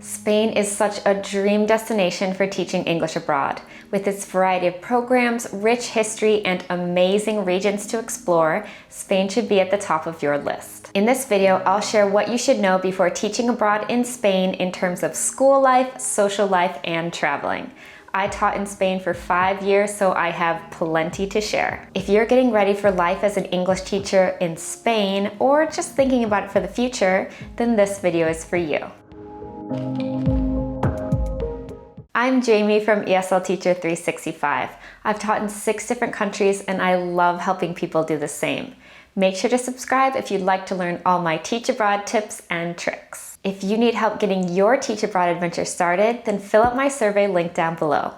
Spain is such a dream destination for teaching English abroad. With its variety of programs, rich history, and amazing regions to explore, Spain should be at the top of your list. In this video, I'll share what you should know before teaching abroad in Spain in terms of school life, social life, and traveling. I taught in Spain for 5 years, so I have plenty to share. If you're getting ready for life as an English teacher in Spain, or just thinking about it for the future, then this video is for you. I'm Jamie from ESL Teacher 365. I've taught in 6 different countries and I love helping people do the same. Make sure to subscribe if you'd like to learn all my Teach Abroad tips and tricks. If you need help getting your Teach Abroad adventure started, then fill out my survey link down below.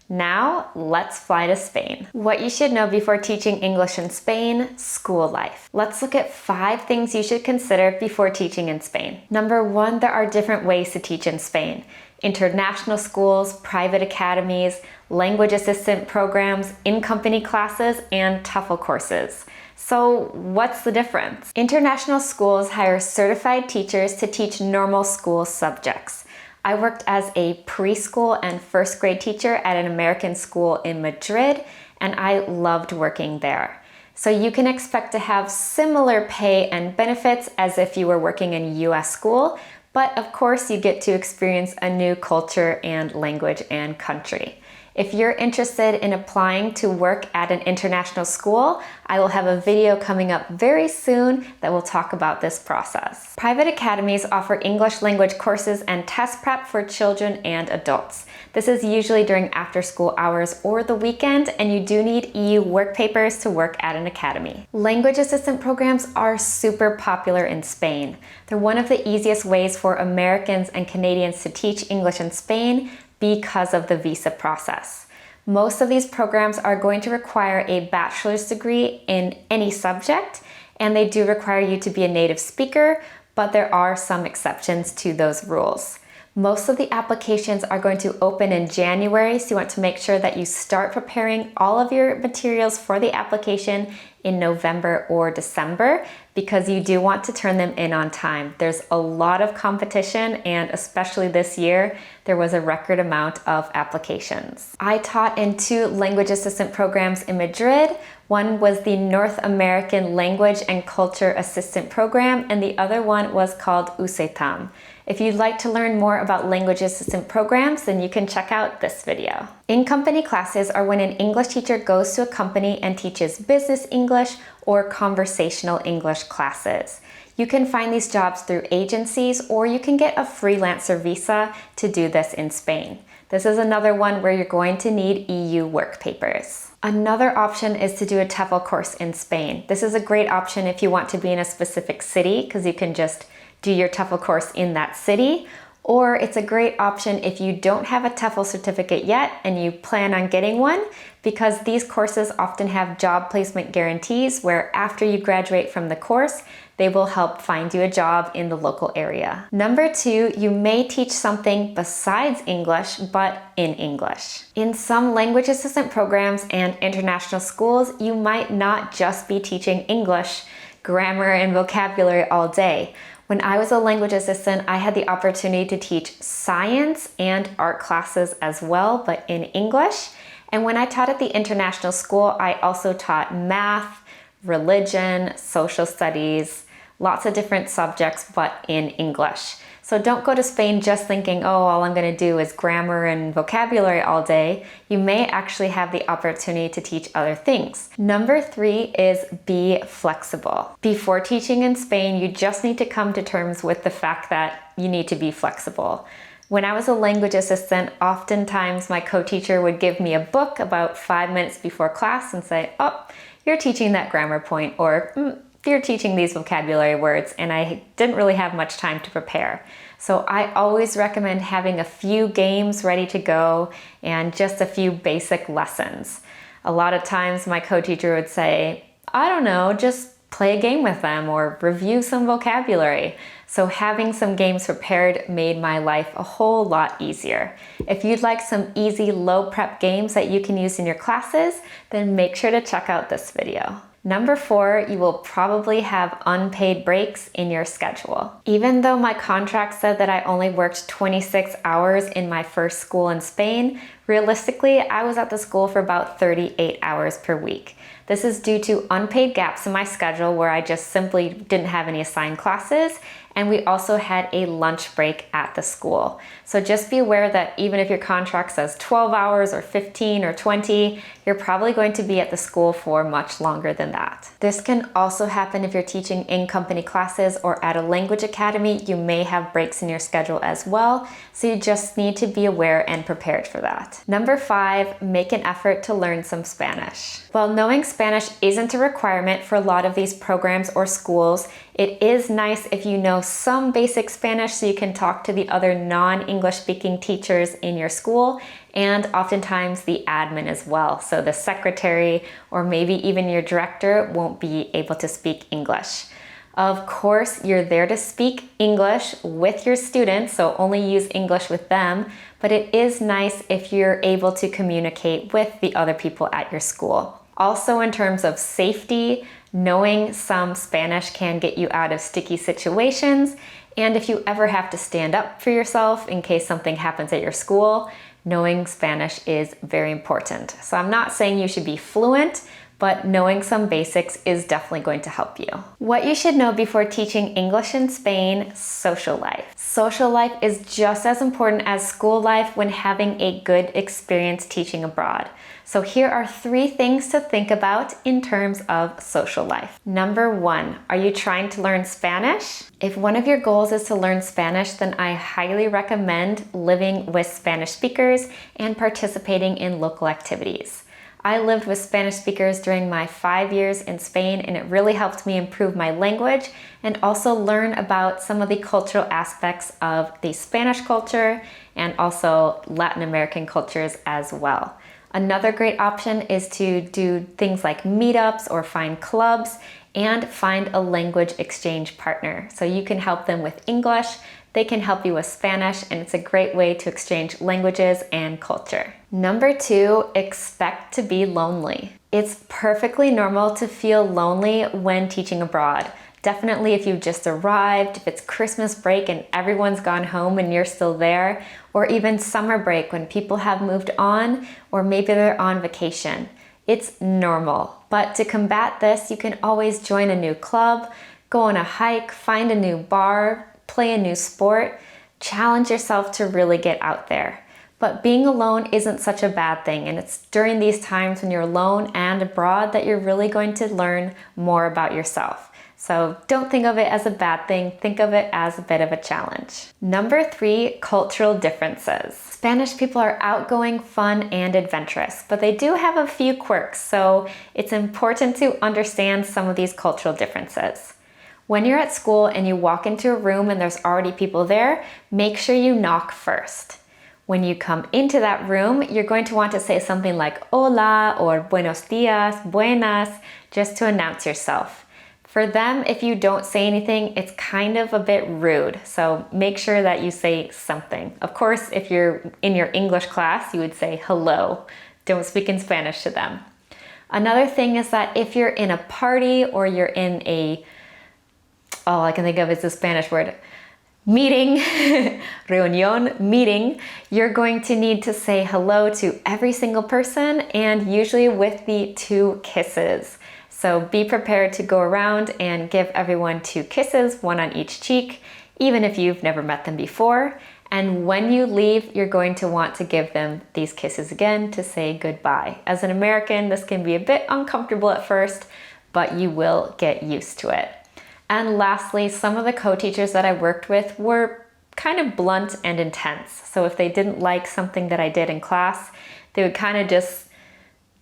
Now, let's fly to Spain. What you should know before teaching English in Spain: school life. Let's look at 5 things you should consider before teaching in Spain. Number 1, there are different ways to teach in Spain. International schools, private academies, language assistant programs, in-company classes, and TEFL courses. So what's the difference? International schools hire certified teachers to teach normal school subjects. I worked as a preschool and first grade teacher at an American school in Madrid, and I loved working there. So you can expect to have similar pay and benefits as if you were working in a US school, but of course you get to experience a new culture and language and country. If you're interested in applying to work at an international school, I will have a video coming up very soon that will talk about this process. Private academies offer English language courses and test prep for children and adults. This is usually during after-school hours or the weekend, and you do need EU work papers to work at an academy. Language assistant programs are super popular in Spain. They're one of the easiest ways for Americans and Canadians to teach English in Spain because of the visa process. Most of these programs are going to require a bachelor's degree in any subject, and they do require you to be a native speaker, but there are some exceptions to those rules. Most of the applications are going to open in January, so you want to make sure that you start preparing all of your materials for the application in November or December, because you do want to turn them in on time. There's a lot of competition, and especially this year, there was a record amount of applications. I taught in 2 language assistant programs in Madrid. One was the North American Language and Culture Assistant Program, and the other one was called UCETAM. If you'd like to learn more about language assistant programs, then you can check out this video. In-company classes are when an English teacher goes to a company and teaches business English or conversational English classes. You can find these jobs through agencies, or you can get a freelancer visa to do this in Spain. This is another one where you're going to need EU work papers. Another option is to do a TEFL course in Spain. This is a great option if you want to be in a specific city, because you can just do your TEFL course in that city. Or it's a great option if you don't have a TEFL certificate yet and you plan on getting one, because these courses often have job placement guarantees where after you graduate from the course, they will help find you a job in the local area. Number 2, you may teach something besides English, but in English. In some language assistant programs and international schools, you might not just be teaching English, grammar, and vocabulary all day. When I was a language assistant, I had the opportunity to teach science and art classes as well, but in English. And when I taught at the international school, I also taught math, religion, social studies, lots of different subjects, but in English. So don't go to Spain just thinking, oh, all I'm going to do is grammar and vocabulary all day. You may actually have the opportunity to teach other things. Number 3 is be flexible. Before teaching in Spain, you just need to come to terms with the fact that you need to be flexible. When I was a language assistant, oftentimes my co-teacher would give me a book about 5 minutes before class and say, oh, you're teaching that grammar point, or you're teaching these vocabulary words, and I didn't really have much time to prepare. So I always recommend having a few games ready to go and just a few basic lessons. A lot of times my co-teacher would say, I don't know, just play a game with them or review some vocabulary. So having some games prepared made my life a whole lot easier. If you'd like some easy low prep games that you can use in your classes, then make sure to check out this video. Number 4, you will probably have unpaid breaks in your schedule. Even though my contract said that I only worked 26 hours in my first school in Spain, realistically, I was at the school for about 38 hours per week. This is due to unpaid gaps in my schedule where I just simply didn't have any assigned classes, and we also had a lunch break at the school. So just be aware that even if your contract says 12 hours or 15 or 20, you're probably going to be at the school for much longer than that. This can also happen if you're teaching in-company classes or at a language academy. You may have breaks in your schedule as well, so you just need to be aware and prepared for that. Number 5, make an effort to learn some Spanish. While knowing Spanish isn't a requirement for a lot of these programs or schools, it is nice if you know some basic Spanish so you can talk to the other non-English speaking teachers in your school, and oftentimes the admin as well. So the secretary or maybe even your director won't be able to speak English. Of course, you're there to speak English with your students, so only use English with them, but it is nice if you're able to communicate with the other people at your school. Also, in terms of safety, knowing some Spanish can get you out of sticky situations, and if you ever have to stand up for yourself in case something happens at your school, knowing Spanish is very important. So I'm not saying you should be fluent, but knowing some basics is definitely going to help you. What you should know before teaching English in Spain: social life. Social life is just as important as school life when having a good experience teaching abroad. So here are 3 things to think about in terms of social life. Number 1, are you trying to learn Spanish? If one of your goals is to learn Spanish, then I highly recommend living with Spanish speakers and participating in local activities. I lived with Spanish speakers during my 5 years in Spain, and it really helped me improve my language and also learn about some of the cultural aspects of the Spanish culture and also Latin American cultures as well. Another great option is to do things like meetups or find clubs and find a language exchange partner. So you can help them with English, they can help you with Spanish, and it's a great way to exchange languages and culture. Number 2, expect to be lonely. It's perfectly normal to feel lonely when teaching abroad. Definitely if you've just arrived, if it's Christmas break and everyone's gone home and you're still there, or even summer break when people have moved on, or maybe they're on vacation. It's normal, but to combat this, you can always join a new club, go on a hike, find a new bar, play a new sport, challenge yourself to really get out there. But being alone isn't such a bad thing, and it's during these times when you're alone and abroad that you're really going to learn more about yourself. So don't think of it as a bad thing, think of it as a bit of a challenge. Number 3, cultural differences. Spanish people are outgoing, fun, and adventurous, but they do have a few quirks, so it's important to understand some of these cultural differences. When you're at school and you walk into a room and there's already people there, make sure you knock first. When you come into that room, you're going to want to say something like hola or buenos dias, buenas, just to announce yourself. For them, if you don't say anything, it's kind of a bit rude, so make sure that you say something. Of course, if you're in your English class, you would say hello. Don't speak in Spanish to them. Another thing is that if you're in a party or you're in all I can think of is the Spanish word, meeting, reunión, meeting, you're going to need to say hello to every single person, and usually with the 2 kisses. So be prepared to go around and give everyone 2 kisses, 1 on each cheek, even if you've never met them before. And when you leave, you're going to want to give them these kisses again to say goodbye. As an American, this can be a bit uncomfortable at first, but you will get used to it. And lastly, some of the co-teachers that I worked with were kind of blunt and intense. So if they didn't like something that I did in class, they would kind of just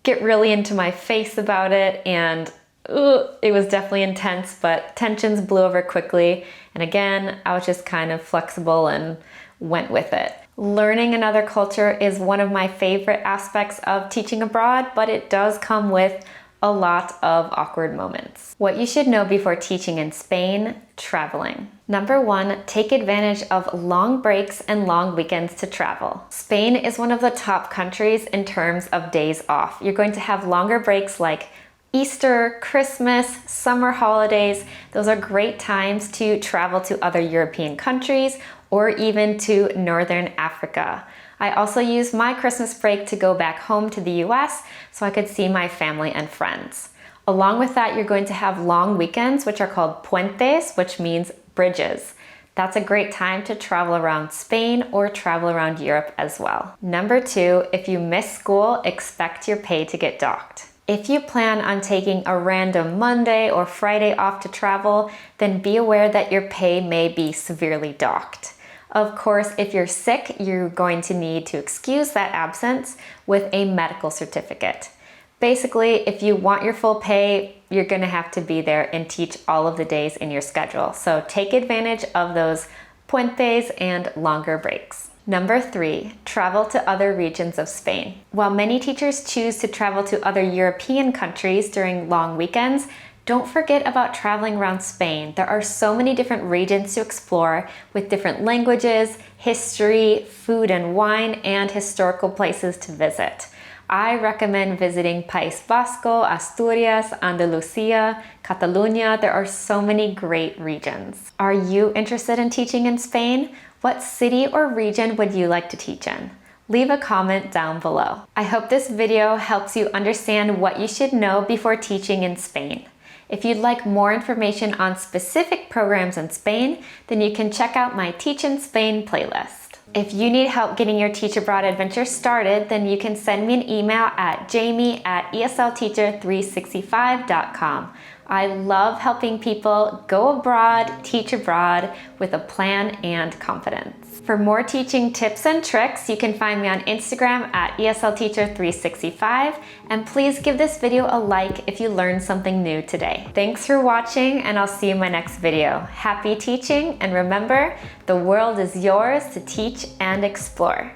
get really into my face about it, and it was definitely intense, but tensions blew over quickly. And again, I was just kind of flexible and went with it. Learning another culture is one of my favorite aspects of teaching abroad, but it does come with a lot of awkward moments. What you should know before teaching in Spain: traveling. Number 1, take advantage of long breaks and long weekends to travel. Spain is one of the top countries in terms of days off. You're going to have longer breaks like Easter, Christmas, summer holidays, those are great times to travel to other European countries or even to Northern Africa. I also use my Christmas break to go back home to the US so I could see my family and friends. Along with that, you're going to have long weekends, which are called puentes, which means bridges. That's a great time to travel around Spain or travel around Europe as well. Number 2, if you miss school, expect your pay to get docked. If you plan on taking a random Monday or Friday off to travel, then be aware that your pay may be severely docked. Of course, if you're sick, you're going to need to excuse that absence with a medical certificate. Basically, if you want your full pay, you're going to have to be there and teach all of the days in your schedule. So take advantage of those puentes and longer breaks. Number 3, travel to other regions of Spain. While many teachers choose to travel to other European countries during long weekends, don't forget about traveling around Spain. There are so many different regions to explore with different languages, history, food and wine, and historical places to visit. I recommend visiting País Vasco, Asturias, Andalusia, Catalonia. There are so many great regions. Are you interested in teaching in Spain? What city or region would you like to teach in? Leave a comment down below. I hope this video helps you understand what you should know before teaching in Spain. If you'd like more information on specific programs in Spain, then you can check out my Teach in Spain playlist. If you need help getting your Teach Abroad adventure started, then you can send me an email at jamie@eslteacher365.com. I love helping people go abroad, teach abroad with a plan and confidence. For more teaching tips and tricks, you can find me on Instagram at eslteacher365, and please give this video a like if you learned something new today. Thanks for watching, and I'll see you in my next video. Happy teaching, and remember, the world is yours to teach and explore.